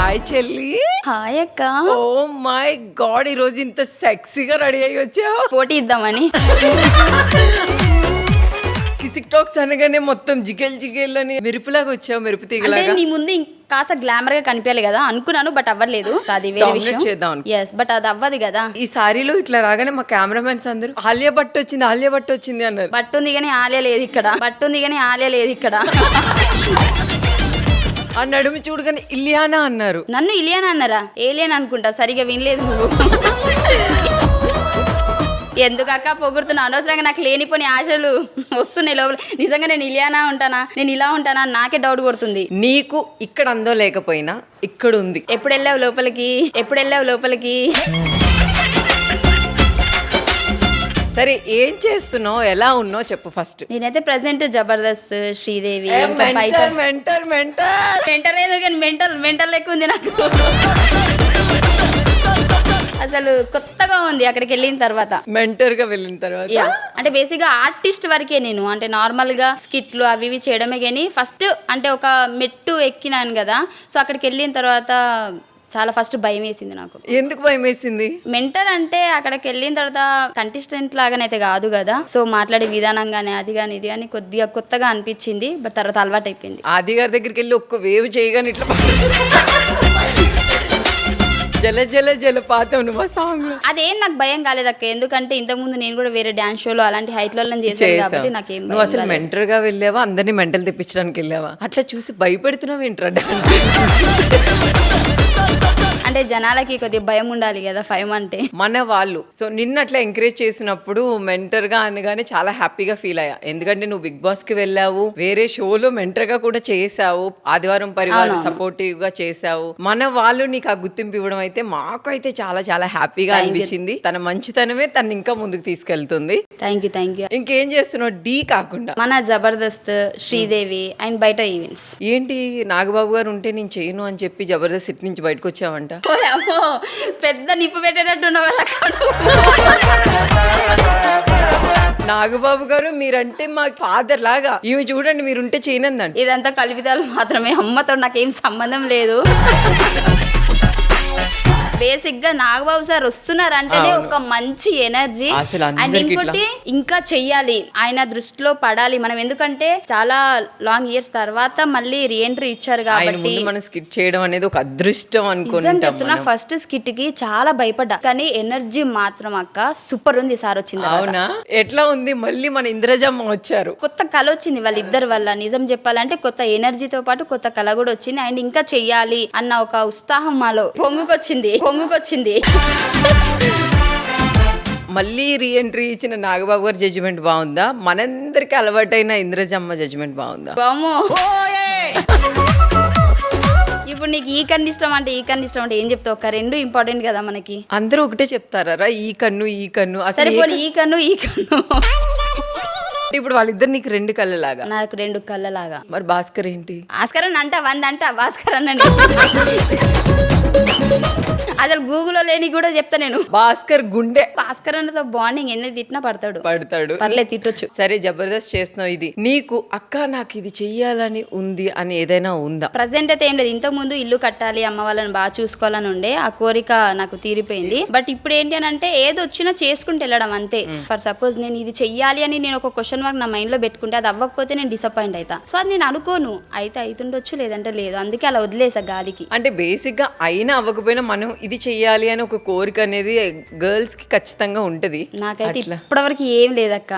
Hi చెల్లి. Hi అక్క. Oh my God, ఈ రోజు ఇంత సెక్సీగా రెడీ అయ్యి వచ్చావు. పోటీ ఇద్దామని. కిసిక్ టాక్స్ అనగానే మొత్తం జిగేల్ జిగేల్ అని మెరుపులాగా వచ్చావు, మెరుపు అంటే తీగలాగా. నీ ముందు కాస్త గ్లామర్ గా కనిపించాలి కదా అనుకున్నాను, బట్ అవ్వలేదు. అది వేరే Dominate విషయం. చేద్దాం. ఎస్, బట్ అది అవ్వదు కదా. ఈ సారీలో ఇట్లా రాగానే మా కెమెరామెన్స్ అందరూ ఆలియా భట్ వచ్చింది, ఆలియా భట్ వచ్చింది అన్నారు. బట్టుంది కానీ ఆలే లేదు ఇక్కడ. బట్టుంది కానీ ఆలే లేదు ఇక్కడ. ఆ నడుము చూడగానే ఇలియానా అన్నారు. నన్ను ఇలియన్ అన్నారా? ఏలియన్ అనుకుంటా, సరిగా వినలేదు నువ్వు. ఎందుకక్క పొగుడుతున్నా? అనవసరంగా నాకు లేనిపోని ఆశలు వస్తున్నాయి లోపల. నిజంగా నేను ఇలియానా ఉంటానా, నేను ఇలా ఉంటానా నాకే డౌట్ కొడుతుంది. నీకు ఇక్కడ అందో లేకపోయినా ఇక్కడ ఉంది. ఎప్పుడు వెళ్ళావు లోపలికి? ఎప్పుడు వెళ్ళావు లోపలికి? సరే, ఏం చేస్తున్నావు, ఎలా ఉన్నావు చెప్పు ఫస్ట్. నేనైతే present Jabardasth, Sridevi, mentor mentor mentor mental ఏదో కానీ మెంటల్ లెక్క ఉంది నాకు. అసలు కొత్తగా ఉంది అక్కడికి వెళ్ళిన తర్వాత. మెంటర్ గా వెళ్ళిన తర్వాత యా, అంటే బేసిక్ గా ఆర్టిస్ట్ వరకే నేను. అంటే నార్మల్ గా స్కిట్లు అవి ఇవి చేయడమే కానీ ఫస్ట్ అంటే ఒక మెట్టు ఎక్కినాను కదా. సో అక్కడికి వెళ్ళిన తర్వాత చాలా ఫస్ట్ భయం వేసింది నాకు. ఎందుకు భయం వేసింది? మెంటర్ అంటే అక్కడికి వెళ్ళిన తర్వాత కంటెస్టెంట్ లాగానైతే కాదు కదా. సో మాట్లాడే విధానం కానీ అది కానీ ఇది కానీ కొద్దిగా కొత్తగా అనిపించింది. బట్ తర్వాత అలవాటు అయిపోయింది. ఆది గారి దగ్గరికి వెళ్ళి ఒక్క వేవ్ చేయగానే ఇట్లా జల జల జలపాతం నువ్వు సాంగ్. అదేం నాకు భయం కాలేదక్క, ఎందుకంటే ఇంతకుముందు నేను కూడా వేరే డాన్స్ షోలో అలాంటి హైట్లలో చేశాను కాబట్టి నాకేం నువ్వు అసలు మెంటర్ గా వెళ్ళావా, అందరినీ మెంటల్ తెప్పించడానికి వెళ్ళావా? అట్లా చూసి భయపెడుతున్నావు ఏంట్రా డాన్స్? అంటే జనాలకి కొద్దిగా భయం ఉండాలి కదా ఫైవ్ అంటే. మన వాళ్ళు సో నిన్ను అట్లా ఎంకరేజ్ చేసినప్పుడు మెంటర్ గా అనగానే చాలా హ్యాపీగా ఫీల్ అయ్యా. ఎందుకంటే నువ్వు బిగ్ బాస్ కి వెళ్ళావు, వేరే షోలో మెంటర్ గా కూడా చేసావు, ఆదివారం పరివారం సపోర్టివ్ గా చేసావు. మన వాళ్ళు నీకు ఆ గుర్తింపు ఇవ్వడం అయితే మాకు అయితే చాలా చాలా హ్యాపీగా అనిపించింది. తన మంచితనమే తను ఇంకా ముందుకు తీసుకెళ్తుంది. Thank you. ఇంకేం చేస్తున్నావు డీ కాకుండా? మన జబర్దస్త్, శ్రీదేవి అండ్ బయట ఈవెంట్స్. ఏంటి నాగబాబు గారు ఉంటే నేను చేయను అని చెప్పి జబర్దస్త్ సిట్ నుంచి బయటకు వచ్చావంట. అమ్మో, పెద్ద నిప్పు పెట్టేటట్టున్నావు. నాగబాబు గారు మీరంటే మా ఫాదర్ లాగా, ఇవి చూడండి మీరుంటే చేయనందండి. ఇదంతా కల్పితాలు మాత్రమే, అమ్మతో నాకేం సంబంధం లేదు. బేసిక్ గా నాగబాబు సార్ వస్తున్నారంటేనే ఒక మంచి ఎనర్జీ. అండ్ ఇంకోటి ఇంకా చెయ్యాలి, ఆయన దృష్టిలో పడాలి మనం. ఎందుకంటే చాలా లాంగ్ ఇయర్స్ తర్వాత మళ్ళీ రీఎంట్రీ ఇచ్చారు కాబట్టి మనం స్కిట్ చేయడం అనేది ఒక అదృష్టం అనుకుంటాం. చెప్తున్నా, ఫస్ట్ స్కిట్ కి చాలా భయపడ్డా, కానీ ఎనర్జీ మాత్రం అక్క సూపర్ ఉంది. సార్ వచ్చింది. అవునా? ఎట్లా ఉంది? మళ్ళీ మన ఇంద్రజమ్మ వచ్చారు, కొత్త కళ వచ్చింది వాళ్ళిద్దరి వల్ల. నిజం చెప్పాలంటే కొత్త ఎనర్జీతో పాటు కొత్త కళ కూడా వచ్చింది. అండ్ ఇంకా చెయ్యాలి అన్న ఒక ఉత్సాహం మాలో పొంగుకొచ్చింది. మళ్ళీ రీఎంట్రీ ఇచ్చిన నాగబాబు గారి జడ్జిమెంట్ బాగుందా? మనందరికి అలవాటైన ఇంద్రజమ్మ జడ్జిమెంట్ బాగుందా? బామో, ఇప్పుడు నీకు ఈ కన్ను ఇష్టం అంటే ఈ కన్ను ఇష్టం అంటే ఏం చెప్తావు? ఒక రెండు ఇంపార్టెంట్ కదా మనకి. అందరూ ఒకటే చెప్తారా? ఈ కన్ను ఈ కన్ను అసలు ఈ కన్ను ఇప్పుడు వాళ్ళిద్దరు నీకు రెండు కళ్ళలాగా, నాకు రెండు కళ్ళలాగా. మరి భాస్కర్ ఏంటి? భాస్కర్ అని అంట 100 అంట భాస్కర్ అన్న. అసలు గూగుల్లో లేని కూడా చెప్తా నేను. భాస్కర్ గుండె. భాస్కర్ అన్నతో బాండింగ్ ఎన్ని తిట్టినా పడతాడు. పర్లేదు, తిట్టొచ్చు. సరే, జబర్దస్త్ చేస్తున్నావు. ఇది నీకు అక్క నాకు ఇది చెయ్యాలని ఉంది అని ఏదైనా ఉందా? ప్రెసెంట్ అయితే ఏం లేదు. ఇంతకు ముందు ఇల్లు కట్టాలి, అమ్మ వాళ్ళని బాగా చూసుకోవాలని ఉండే, ఆ కోరిక నాకు తీరిపోయింది. బట్ ఇప్పుడు ఏంటి అని అంటే ఏది వచ్చినా చేసుకుంటూ వెళ్ళడం అంతే. ఫర్ సపోజ్ నేను ఇది చెయ్యాలి అని నేను ఒక క్వశ్చన్ మార్క్ నా మైండ్ లో పెట్టుకుంటే అది అవ్వకపోతే నేను డిసప్పాయింట్ అవుతా. సో అది నేను అనుకోను, అయితే అవుతుండొచ్చు లేదంటే లేదు, అందుకే అలా వదిలేసా గాలికి. అంటే బేసిక్ గా అయినా అవ్వకపోయినా మనం ఇది చెయ్యాలి అని ఒక కోరిక అనేది గర్ల్స్ కి ఖచ్చితంగా ఉంటది. నాకైతే ఇప్పటివరకు ఏం లేదక్క.